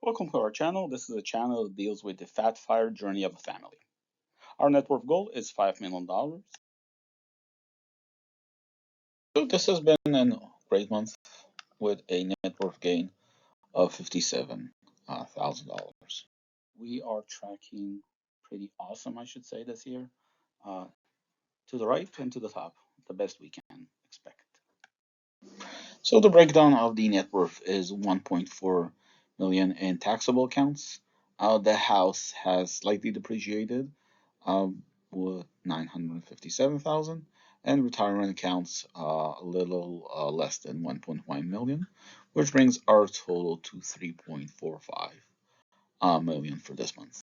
Welcome to our channel. This is a channel that deals with the fat fire journey of a family. Our net worth goal is $5 million. So this has been a great month with a net worth gain of $57,000. We are tracking pretty awesome, I should say, this year. Uh, to the right and to the top, the best we can expect. So the breakdown of the net worth is 1.4 million in taxable accounts. The house has slightly depreciated with 957,000, and retirement accounts a little less than 1.1 million, which brings our total to 3.45 million for this month.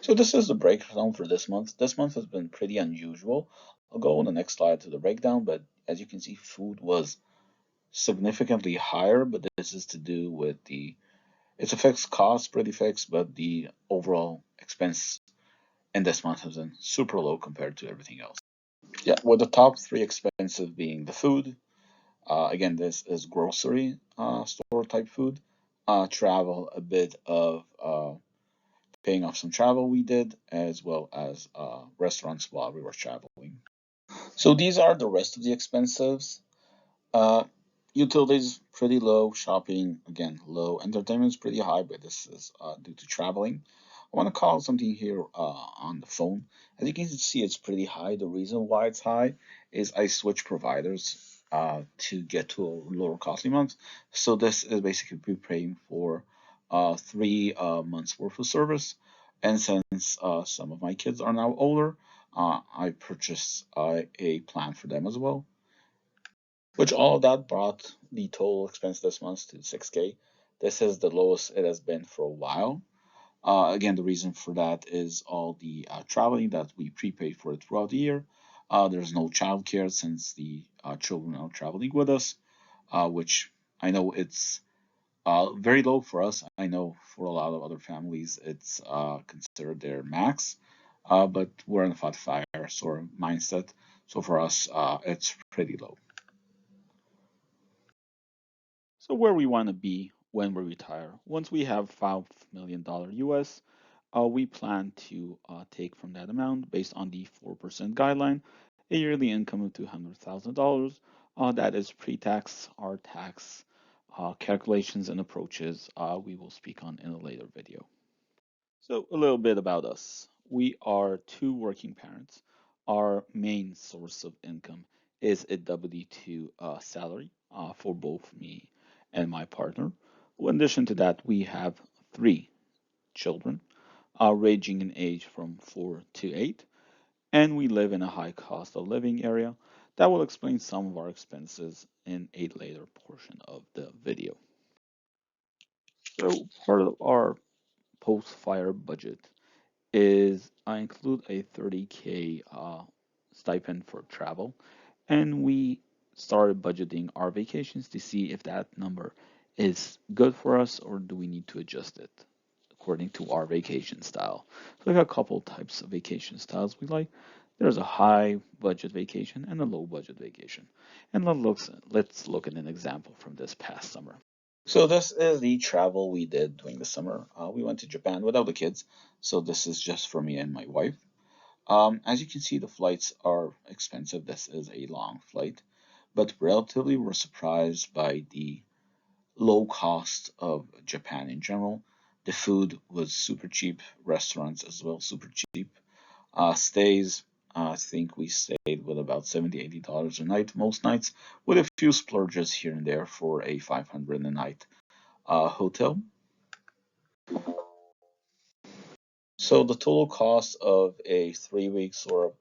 So this is the breakdown for this month. This month has been pretty unusual. I'll go on the next slide to the breakdown, but as you can see, food was significantly higher, but this is to do with it's a fixed cost, pretty fixed, but the overall expense in this month has been super low compared to everything else. Yeah, with the top three expenses being the food. Again, this is grocery store type food. Travel, a bit of paying off some travel we did, as well as restaurants while we were traveling. So these are the rest of the expenses. Uh, Utilities pretty low, shopping again low, entertainment is pretty high, but this is due to traveling. I want to call something here on the phone. As you can see, it's pretty high. The reason why it's high is I switched providers to get to a lower costly month. So this is basically prepaying for 3 months worth of service. And since some of my kids are now older, I purchased a plan for them as well, which all of that brought the total expense this month to 6K. This is the lowest it has been for a while. Again, the reason for that is all the traveling that we prepaid for throughout the year. There's no childcare since the children are traveling with us, which I know it's very low for us. I know for a lot of other families it's considered their max, but we're in a fire sort of mindset. So for us, it's pretty low. So where we want to be when we retire. Once we have $5 million US, we plan to take from that amount based on the 4% guideline, a yearly income of $200,000. That is pre-tax. Our tax calculations and approaches we will speak on in a later video. So a little bit about us. We are two working parents. Our main source of income is a W-2 salary for both me and my partner. In addition to that, we have 3 children, ranging in age from 4 to 8, and we live in a high cost of living area. That will explain some of our expenses in a later portion of the video. So part of our post-fire budget is I include a 30K stipend for travel, and we started budgeting our vacations to see if that number is good for us or do we need to adjust it according to our vacation style. So we have a couple types of vacation styles we like. There's a high budget vacation and a low budget vacation. And let's look at an example from this past summer. So this is the travel we did during the summer. We went to Japan without the kids, so this is just for me and my wife. As you can see, the flights are expensive. This is a long flight, but relatively we're surprised by the low cost of Japan in general. The food was super cheap, restaurants as well super cheap. Stays, I think we stayed with about $70-$80 a night most nights, with a few splurges here and there for a 500 a night hotel. So the total cost of a 3 week sort of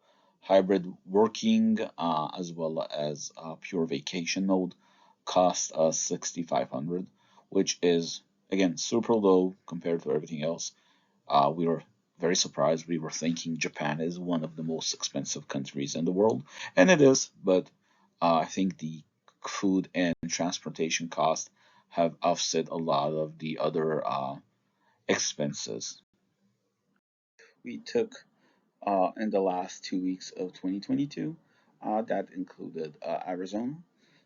hybrid working as well as pure vacation mode cost us 6,500, which is again super low compared to everything else. We were very surprised. We were thinking Japan is one of the most expensive countries in the world, and it is, but I think the food and transportation costs have offset a lot of the other expenses we took in the last 2 weeks of 2022. That included Arizona.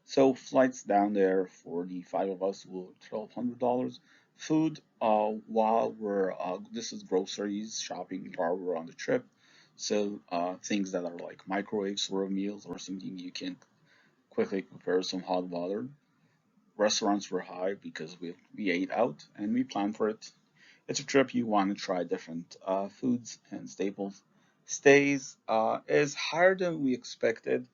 So flights down there for the 5 of us were $1,200. Food, while we're this is groceries shopping while we're on the trip. So things that are like microwaves for meals or something you can quickly prepare some hot water. Restaurants were high because we ate out and we planned for it. It's a trip you want to try different foods and staples. Stays is higher than we expected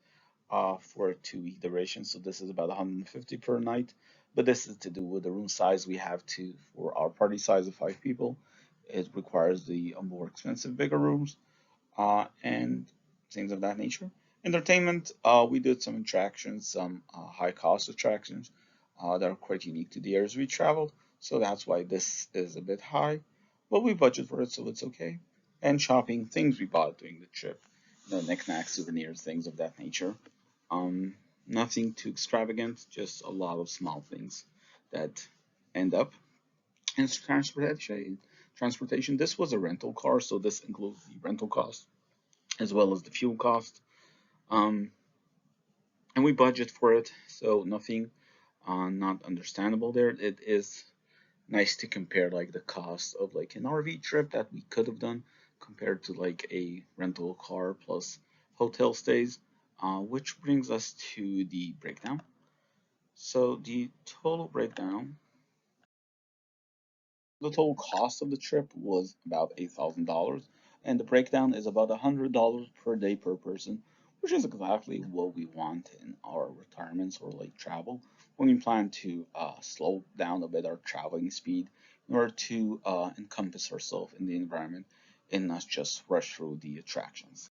for a 2 week duration. So this is about 150 per night. But this is to do with the room size we have to for our party size of 5 people. It requires the more expensive, bigger rooms and things of that nature. Entertainment, we did some attractions, some high cost attractions that are quite unique to the areas we traveled. So that's why this is a bit high, but we budget for it, so it's okay. And shopping, things we bought during the trip, knickknacks, souvenirs, things of that nature. Um, Nothing too extravagant, just a lot of small things that end up in transportation. Transportation. This was a rental car, so this includes the rental cost as well as the fuel cost. Um, and we budget for it, so nothing not understandable there. It is nice to compare like the cost of like an RV trip that we could have done compared to like a rental car plus hotel stays, which brings us to the breakdown. So the total breakdown The total cost of the trip was about $8,000, and the breakdown is about $100 per day per person, which is exactly what we want in our retirements or like travel when we plan to slow down a bit our traveling speed in order to encompass ourselves in the environment and not just rush through the attractions.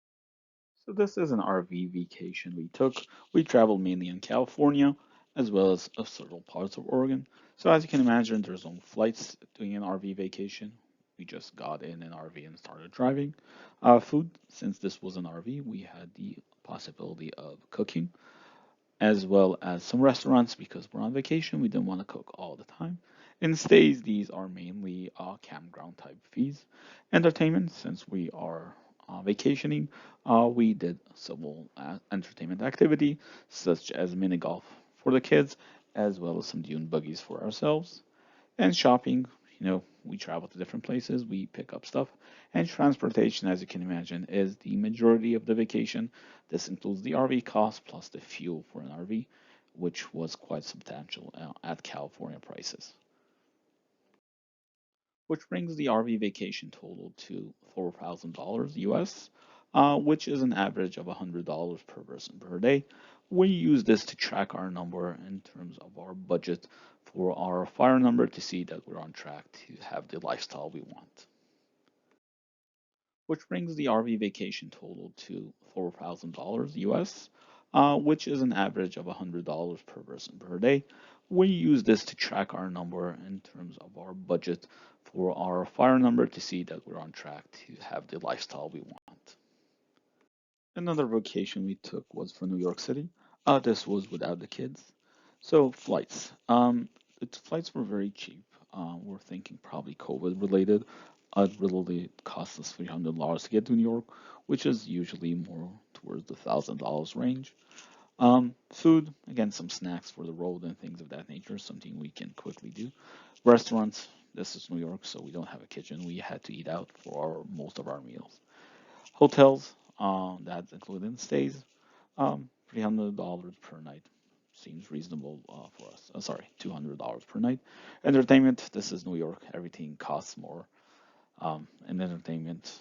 So this is an RV vacation we took. We traveled mainly in California as well as several parts of Oregon. So as you can imagine, there's no flights doing an RV vacation. We just got in an RV and started driving. Food, since this was an RV, we had the possibility of cooking as well as some restaurants because we're on vacation. We didn't want to cook all the time. In stays, these are mainly campground type fees. Entertainment, since we are vacationing, we did several entertainment activity such as mini golf for the kids, as well as some dune buggies for ourselves. And shopping, we travel to different places, we pick up stuff. And transportation, as you can imagine, is the majority of the vacation. This includes the RV cost plus the fuel for an RV, which was quite substantial at California prices. Which brings the RV vacation total to $4,000 US, which is an average of $100 per person per day. We use this to track our number in terms of our budget for our fire number to see that we're on track to have the lifestyle we want. Which brings the RV vacation total to $4,000 US, which is an average of $100 per person per day. We use this to track our number in terms of our budget for our fire number to see that we're on track to have the lifestyle we want. Another vacation we took was for New York City. This was without the kids. So flights. The flights were very cheap. We're thinking probably COVID related. It really cost us $300 to get to New York, which is usually more towards the $1,000 range. Food, again, some snacks for the road and things of that nature, something we can quickly do. Restaurants, this is New York, so we don't have a kitchen. We had to eat out for most of our meals. Hotels, that's including stays, $300 per night seems reasonable for us. Sorry, $200 per night. Entertainment, this is New York. Everything costs more, and entertainment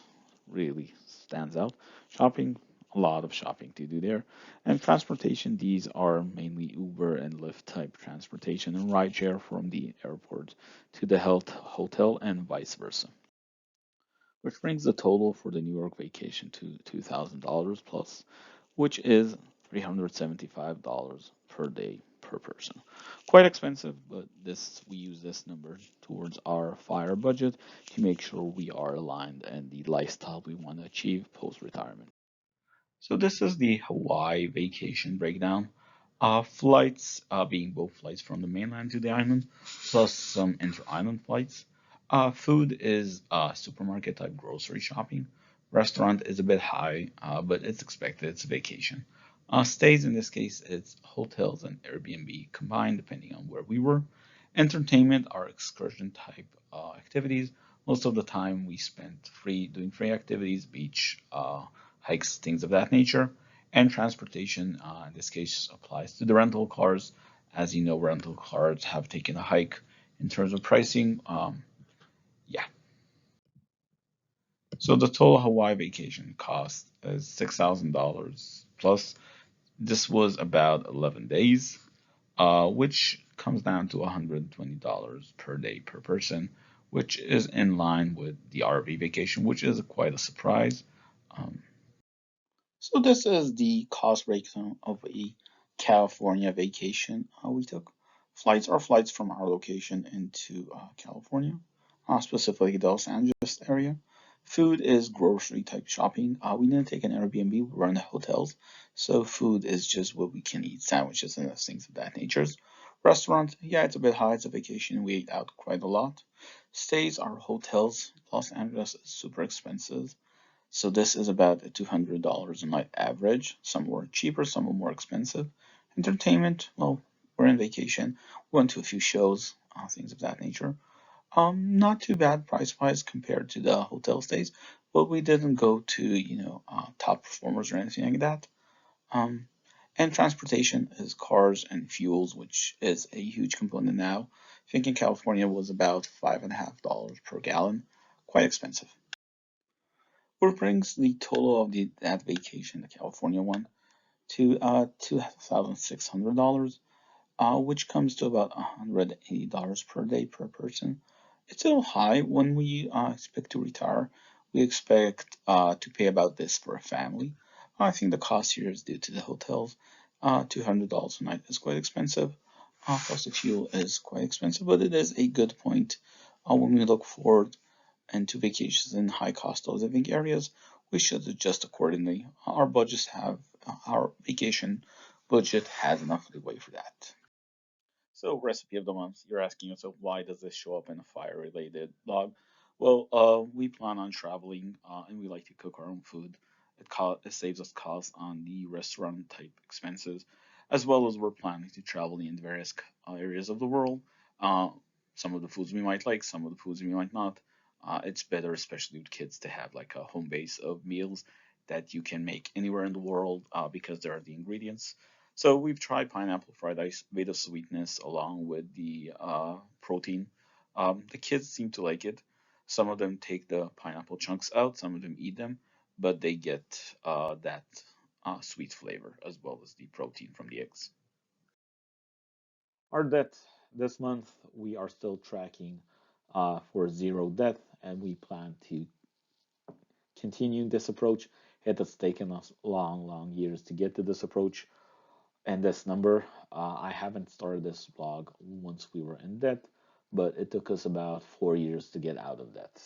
really stands out. Shopping, a lot of shopping to do there. And transportation, these are mainly Uber and Lyft type transportation and rideshare from the airport to the health hotel and vice versa. Which brings the total for the New York vacation to $2,000 plus, which is $375 per day per person. Quite expensive, but this we use this number towards our fire budget to make sure we are aligned and the lifestyle we want to achieve post retirement. So this is the Hawaii vacation breakdown. Flights being both flights from the mainland to the island, plus some inter-island flights. Food is supermarket type grocery shopping. Restaurant is a bit high, but it's expected. It's a vacation. Stays in this case, it's hotels and Airbnb combined, depending on where we were. Entertainment are excursion type activities. Most of the time we spent doing free activities, beach, hikes, things of that nature. And transportation, in this case, applies to the rental cars. As you know, rental cars have taken a hike in terms of pricing. Yeah. So the total Hawaii vacation cost is $6,000 plus. This was about 11 days, which comes down to $120 per day per person, which is in line with the RV vacation, which is quite a surprise. Um, so this is the cost breakdown of a California vacation we took. Flights from our location into California, specifically the Los Angeles area. Food is grocery type shopping. We didn't take an Airbnb, we were in the hotels. So food is just what we can eat, sandwiches and things of that nature. Restaurant, yeah, it's a bit high. It's a vacation. We ate out quite a lot. Stays are hotels. Los Angeles is super expensive. So this is about $200 a night average. Some were cheaper, some were more expensive. Entertainment, well, we're in vacation. We went to a few shows, things of that nature. Not too bad price-wise compared to the hotel stays, but we didn't go to, top performers or anything like that. Um, and transportation is cars and fuels, which is a huge component now. I think in California was about $5.50 per gallon, quite expensive. Which brings the total of that vacation, the California one, to $2,600, which comes to about $180 per day per person. It's a little high when we expect to retire. We expect to pay about this for a family. I think the cost here is due to the hotels. $200 a night is quite expensive. Plus the fuel is quite expensive, but it is a good point when we look forward into vacations in high cost of living areas. We should adjust accordingly. Our vacation budget has enough leeway for that. So, recipe of the month. You're asking yourself, why does this show up in a fire-related blog? Well, we plan on traveling, and we like to cook our own food. It saves us costs on the restaurant type expenses, as well as we're planning to travel in various areas of the world. Uh, some of the foods we might like, some of the foods we might not. It's better, especially with kids, to have like a home base of meals that you can make anywhere in the world because there are the ingredients. So we've tried pineapple fried rice, bit of sweetness along with the protein. The kids seem to like it. Some of them take the pineapple chunks out, some of them eat them, but they get that sweet flavor as well as the protein from the eggs. Our debt this month, we are still tracking for zero debt, and we plan to continue this approach. It has taken us long, long years to get to this approach and this number. I haven't started this blog once we were in debt, but it took us about 4 years to get out of debt.